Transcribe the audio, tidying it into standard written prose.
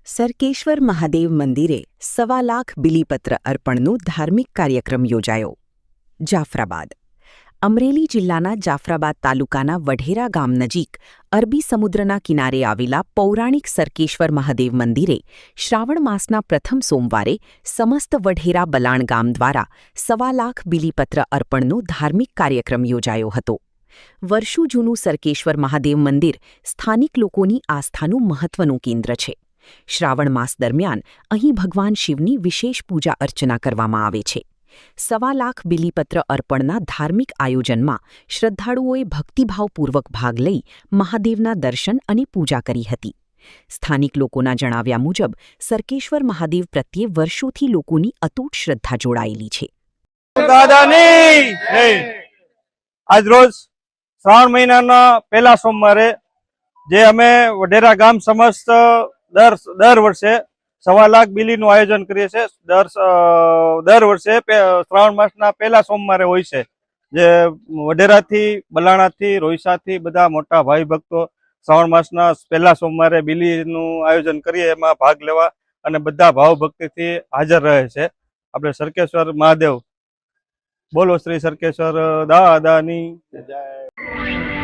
સરકેશ્વર મહાદેવ મંદિરે 1.25 લાખ બિલીપત્ર અર્પણનો ધાર્મિક કાર્યક્રમ યોજાયો. જાફરાબાદ. અમરેલી જિલ્લાના જાફરાબાદ તાલુકાના વઢેરા ગામ નજીક અરબી સમુદ્રના કિનારે આવેલા પૌરાણિક સરકેશ્વર મહાદેવ મંદિરે શ્રાવણ માસના પ્રથમ સોમવારે સમસ્ત વઢેરા બલાણ ગામ દ્વારા 1.25 લાખ બિલીપત્ર અર્પણનો ધાર્મિક કાર્યક્રમ યોજાયો હતો. વર્ષો જૂનું સરકેશ્વર મહાદેવ મંદિર સ્થાનિક લોકોની આસ્થાનું મહત્વનું કેન્દ્ર છે. શ્રાવણ માસ દરમિયાન અહીં ભગવાન શિવની વિશેષ પૂજા અર્ચના કરવામાં આવે છે. 1.25 લાખ બિલીપત્ર અર્પણના ધાર્મિક આયોજનમાં શ્રદ્ધાળુઓએ ભક્તિભાવપૂર્વક ભાગ લઈ મહાદેવના દર્શન અને પૂજા કરી હતી. સ્થાનિક લોકોના જણાવ્યા મુજબ સરકેશ્વર મહાદેવ પ્રત્યે વર્ષોથી લોકોની અતૂટ શ્રદ્ધા જોડાયેલી છે. આજરોજ શ્રાવણ મહિનાના પહેલા સોમવારે જે અમે વઢેરા ગામ સમસ્ત દર વર્ષે 1.25 લાખ બિલીનું આયોજન કરીએ છીએ. દર વર્ષે શ્રાવણ માસના પહેલા સોમવારે હોય છે. જે વઢેરાથી, બલાણાથી, રોઈસાથી બધા મોટા ભાઈ ભક્તો શ્રાવણ માસના પહેલા સોમવારે બિલીનું આયોજન કરીએ એમાં ભાગ લેવા અને બધા ભાવ ભક્તિથી હાજર રહે છે. આપણે સરકેશ્વર મહાદેવ, બોલો શ્રી સરકેશ્વર દાદાની જય.